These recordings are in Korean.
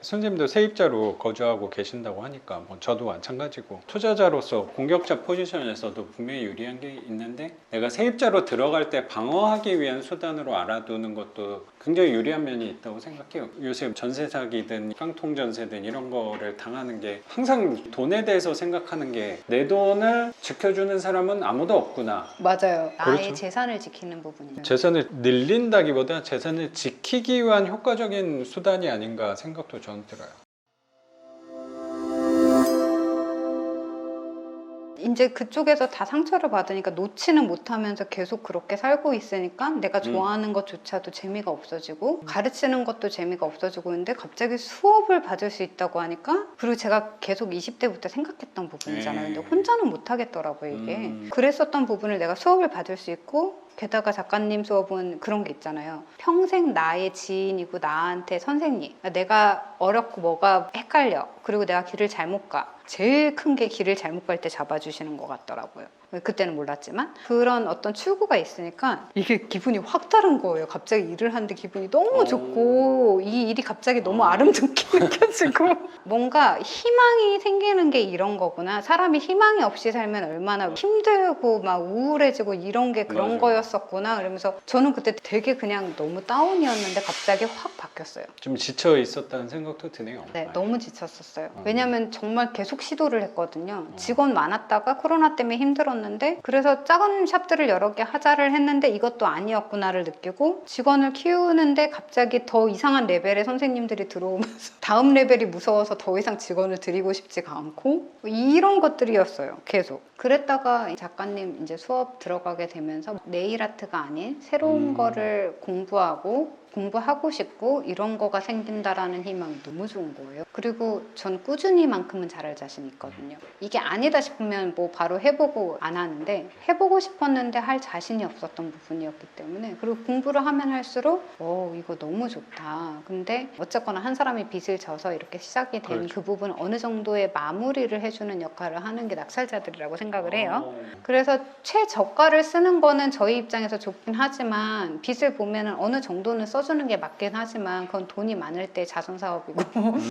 선생님도 세입자로 거주하고 계신다고 하니까 뭐 저도 마찬가지고 투자자로서 공격자 포지션에서도 분명히 유리한 게 있는데 내가 세입자로 들어갈 때 방어하기 위한 수단으로 알아두는 것도 굉장히 유리한 면이 있다고 생각해요. 요새 전세 사기든 깡통 전세든 이런 거를 당하는 게 항상 돈에 대해서 생각하는 게 내 돈을 지켜주는 사람은 아무도 없구나. 맞아요. 나의 그렇죠. 재산을 지키는 부분이죠. 재산을 늘린다기보다 재산을 지키기 위한 효과적인 수단이 아닌가 생각도 저는 들어요. 이제 그쪽에서 다 상처를 받으니까 놓지는 못하면서 계속 그렇게 살고 있으니까 내가 좋아하는 것조차도 재미가 없어지고 가르치는 것도 재미가 없어지고 있는데 갑자기 수업을 받을 수 있다고 하니까, 그리고 제가 계속 20대부터 생각했던 부분이잖아요. 근데 혼자는 못 하겠더라고요, 이게. 그랬었던 부분을 내가 수업을 받을 수 있고, 게다가 작가님 수업은 그런 게 있잖아요. 평생 나의 지인이고 나한테 선생님. 내가 어렵고 뭐가 헷갈려. 그리고 내가 길을 잘못 가. 제일 큰 게 길을 잘못 갈 때 잡아주시는 것 같더라고요. 그때는 몰랐지만 그런 어떤 출구가 있으니까 이게 기분이 확 다른 거예요. 갑자기 일을 하는데 기분이 너무 좋고 이 일이 갑자기 너무 아름답게 느껴지고 뭔가 희망이 생기는 게 이런 거구나. 사람이 희망이 없이 살면 얼마나 힘들고 막 우울해지고 이런 게 그런 맞아요. 거였었구나. 그러면서 저는 그때 되게 그냥 너무 다운이었는데 갑자기 확 바뀌었어요. 좀 지쳐 있었다는 생각도 드네요. 네, 너무 지쳤었어요. 왜냐면 정말 계속 시도를 했거든요. 직원 많았다가 코로나 때문에 힘들었는데, 그래서 작은 샵들을 여러 개 하자를 했는데 이것도 아니었구나를 느끼고, 직원을 키우는데 갑자기 더 이상한 레벨의 선생님들이 들어오면서 다음 레벨이 무서워서 더 이상 직원을 들이고 싶지가 않고, 이런 것들이었어요. 계속. 그랬다가 작가님 이제 수업 들어가게 되면서 네일 아트가 아닌 새로운 거를 공부하고 싶고 이런 거가 생긴다라는 희망이 너무 좋은 거예요. 그리고 전 꾸준히만큼은 잘할 자신 있거든요. 이게 아니다 싶으면 뭐 바로 해보고 안 하는데, 해보고 싶었는데 할 자신이 없었던 부분이었기 때문에, 그리고 공부를 하면 할수록 이거 너무 좋다. 근데 어쨌거나 한 사람이 빚을 져서 이렇게 시작이 된 그렇죠. 그 부분 어느 정도의 마무리를 해주는 역할을 하는 게 낙찰자들이라고 생각을 해요. 그래서 최저가를 쓰는 거는 저희 입장에서 좋긴 하지만, 빚을 보면은 어느 정도는 써주는 게 맞긴 하지만 그건 돈이 많을 때 자선사업이고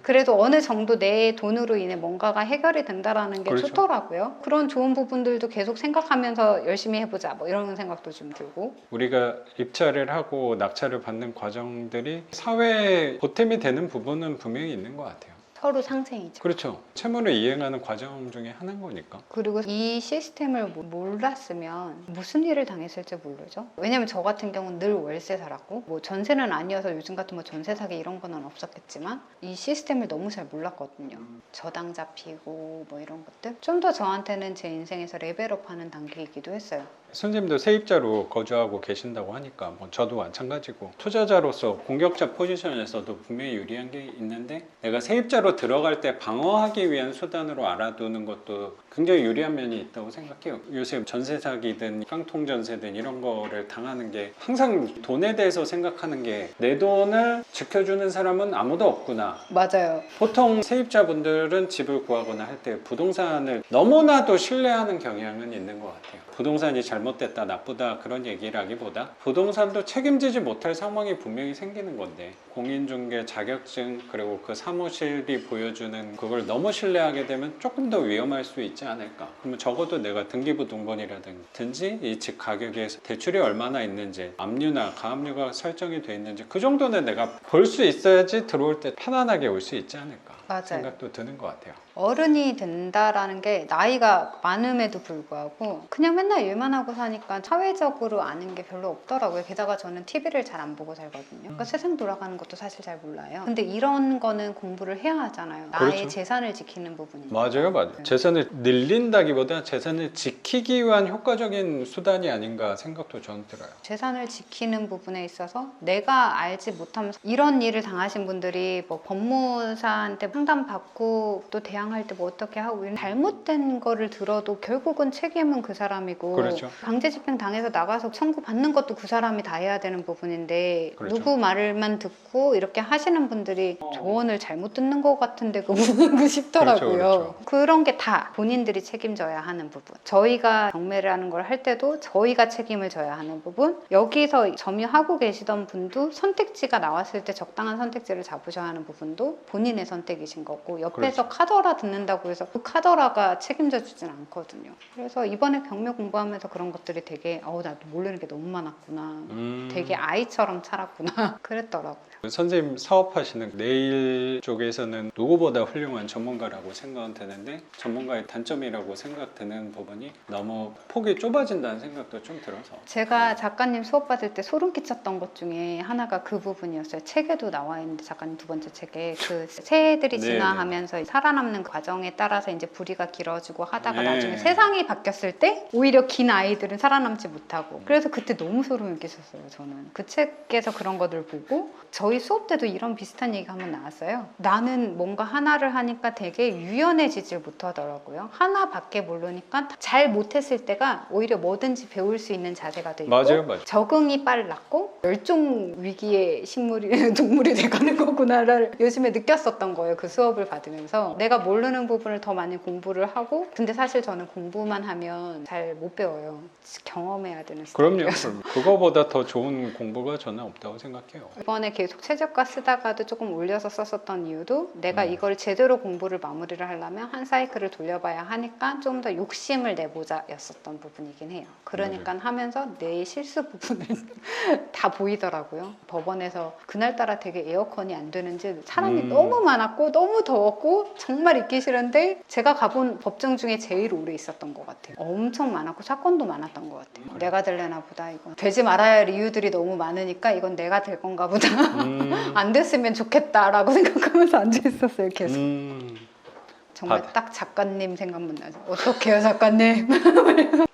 그래도 어느 정도 내 돈으로 인해 뭔가가 해결이 된다라는 게 그렇죠. 좋더라고요. 그런 좋은 부분들도 계속 생각하면서 열심히 해보자 뭐 이런 생각도 좀 들고. 우리가 입찰을 하고 낙찰을 받는 과정들이 사회에 보탬이 되는 부분은 분명히 있는 것 같아요. 서로 상생이죠. 그렇죠. 채무를 이행하는 과정 중에 하나인 거니까. 그리고 이 시스템을 몰랐으면 무슨 일을 당했을지 모르죠. 왜냐면 저 같은 경우는 늘 월세 살았고, 뭐 전세는 아니어서 요즘 같은 뭐 전세 사기 이런 거는 없었겠지만 이 시스템을 너무 잘 몰랐거든요. 저당 잡히고 뭐 이런 것들. 좀 더 저한테는 제 인생에서 레벨업하는 단계이기도 했어요. 선생님도 세입자로 거주하고 계신다고 하니까 뭐 저도 마찬가지고 투자자로서 공격자 포지션에서도 분명히 유리한 게 있는데 내가 세입자로 들어갈 때 방어하기 위한 수단으로 알아두는 것도 굉장히 유리한 면이 있다고 생각해요. 요새 전세 사기든 깡통 전세든 이런 거를 당하는 게 항상 돈에 대해서 생각하는 게 내 돈을 지켜주는 사람은 아무도 없구나. 맞아요. 보통 세입자분들은 집을 구하거나 할 때 부동산을 너무나도 신뢰하는 경향은 있는 것 같아요. 부동산이 잘못됐다, 나쁘다 그런 얘기라기보다 부동산도 책임지지 못할 상황이 분명히 생기는 건데 공인중개 자격증 그리고 그 사무실이 보여주는 그걸 너무 신뢰하게 되면 조금 더 위험할 수 있지 않을까. 그러면 적어도 내가 등기부등본이라든지 이 집 가격에 대출이 얼마나 있는지 압류나 가압류가 설정이 돼 있는지 그 정도는 내가 볼 수 있어야지 들어올 때 편안하게 올 수 있지 않을까 맞아요. 생각도 드는 것 같아요. 어른이 된다라는 게 나이가 많음에도 불구하고 그냥 맨날 일만 하고 사니까 사회적으로 아는 게 별로 없더라고요. 게다가 저는 TV를 잘 안 보고 살거든요. 그러니까 세상 돌아가는 것도 사실 잘 몰라요. 근데 이런 거는 공부를 해야 하잖아요. 나의 그렇죠. 재산을 지키는 부분이니까. 맞아요. 네. 재산을 늘린다기보다 재산을 지키기 위한 효과적인 수단이 아닌가 생각도 저는 들어요. 재산을 지키는 부분에 있어서 내가 알지 못하면, 이런 일을 당하신 분들이 뭐 법무사한테 상담받고 또 대항할 때 뭐 어떻게 하고 이런 잘못된 거를 들어도 결국은 책임은 그 사람이고, 그렇죠. 강제집행 당해서 나가서 청구 받는 것도 그 사람이 다 해야 되는 부분인데 그렇죠. 누구 말만 듣고 이렇게 하시는 분들이 조언을 잘못 듣는 것 같은데 그 부분이 싶더라고요. 그렇죠. 그런 게 다 본인들이 책임져야 하는 부분. 저희가 경매라는 걸 할 때도 저희가 책임을 져야 하는 부분. 여기서 점유하고 계시던 분도 선택지가 나왔을 때 적당한 선택지를 잡으셔야 하는 부분도 본인의 선택이신 거고 옆에서 카더라 듣는다고 해서 그 카더라가 책임져 주진 않거든요. 그래서 이번에 경매 공부하면서 그런 것들이 되게 나도 모르는 게 너무 많았구나. 되게 아이처럼 살았구나. 그랬더라고요. 선생님 사업하시는 네일 쪽에서는 누구보다 훌륭한 전문가라고 생각되는데 전문가의 단점이라고 생각되는 부분이 너무 폭이 좁아진다는 생각도 좀 들어서 제가 작가님 수업 받을 때 소름 끼쳤던 것 중에 하나가 그 부분이었어요. 책에도 나와 있는데 작가님 두 번째 책에 그 새해들이 네, 지나가면서 살아남는 과정에 따라서 이제 부리가 길어지고 하다가 네. 나중에 세상이 바뀌었을 때 오히려 긴 아이들은 살아남지 못하고 그래서 그때 너무 소름이 끼쳤어요. 저는 그 책에서 그런 것들 보고 저희 수업 때도 이런 비슷한 얘기가 한번 나왔어요. 나는 뭔가 하나를 하니까 되게 유연해지질 못하더라고요. 하나밖에 모르니까 잘 못했을 때가 오히려 뭐든지 배울 수 있는 자세가 돼 있고 맞아요. 적응이 빨랐고 멸종 위기의 식물이 동물이 돼가는 거구나를 요즘에 느꼈었던 거예요. 그 수업을 받으면서 내가 모르는 부분을 더 많이 공부를 하고 근데 사실 저는 공부만 하면 잘 못 배워요. 경험해야 되는 스타일이에요. 그럼요. 그거보다 더 좋은 공부가 저는 없다고 생각해요. 이번에 계속 최저가 쓰다가도 조금 올려서 썼었던 이유도 내가 이걸 제대로 공부를 마무리를 하려면 한 사이클을 돌려봐야 하니까 좀 더 욕심을 내보자 였었던 부분이긴 해요. 그러니까 하면서 내 실수 부분을 다 보이더라고요. 법원에서 그날따라 되게 에어컨이 안 되는지 사람이 너무 많았고 너무 더웠고 정말 있기 싫은데 제가 가본 법정 중에 제일 오래 있었던 것 같아요. 엄청 많았고 사건도 많았던 것 같아요. 내가 될래나 보다 이건. 되지 말아야 할 이유들이 너무 많으니까 이건 내가 될 건가 보다. 안 됐으면 좋겠다라고 생각하면서 앉아있었어요. 계속. 정말 딱 작가님 생각만 나죠. 어떡해요 작가님.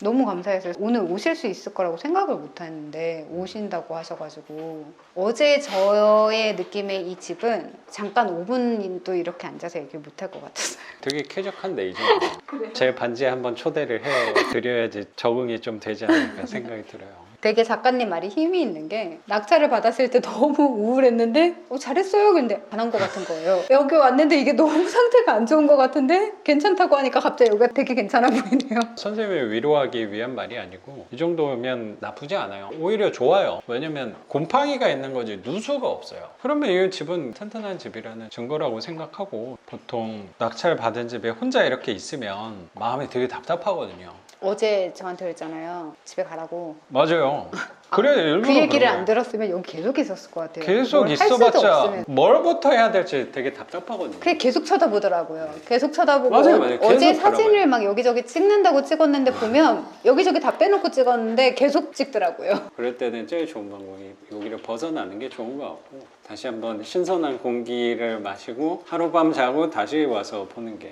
너무 감사했어요. 오늘 오실 수 있을 거라고 생각을 못 했는데 오신다고 하셔가지고 어제 저의 느낌의 이 집은 잠깐 5분도 이렇게 앉아서 얘기를 못 할 것 같았어요. 되게 쾌적한 네이잖아요. 제 반지에 한번 초대를 해드려야지 적응이 좀 되지 않을까 생각이 들어요. 되게 작가님 말이 힘이 있는 게 낙찰을 받았을 때 너무 우울했는데 잘했어요 근데 안 한 것 같은 거예요. 여기 왔는데 이게 너무 상태가 안 좋은 것 같은데 괜찮다고 하니까 갑자기 여기가 되게 괜찮아 보이네요. 선생님을 위로하기 위한 말이 아니고 이 정도면 나쁘지 않아요. 오히려 좋아요. 왜냐면 곰팡이가 있는 거지 누수가 없어요. 그러면 이 집은 튼튼한 집이라는 증거라고 생각하고 보통 낙찰 받은 집에 혼자 이렇게 있으면 마음이 되게 답답하거든요. 어제 저한테 그랬잖아요. 집에 가라고. 맞아요. 그래 일부러 그 얘기를 그런 안 들었으면 여기 계속 있었을 것 같아요. 계속 뭘할 수도 있어봤자 없으면. 뭘부터 해야 될지 되게 답답하거든요. 그게 계속 쳐다보더라고요. 계속 쳐다보고 맞아요. 어제 계속 사진을 막 여기저기 찍는다고 찍었는데 보면 여기저기 다 빼놓고 찍었는데 계속 찍더라고요. 그럴 때는 제일 좋은 방법이 여기를 벗어나는 게 좋은 것 같고 다시 한번 신선한 공기를 마시고 하룻밤 자고 다시 와서 보는 게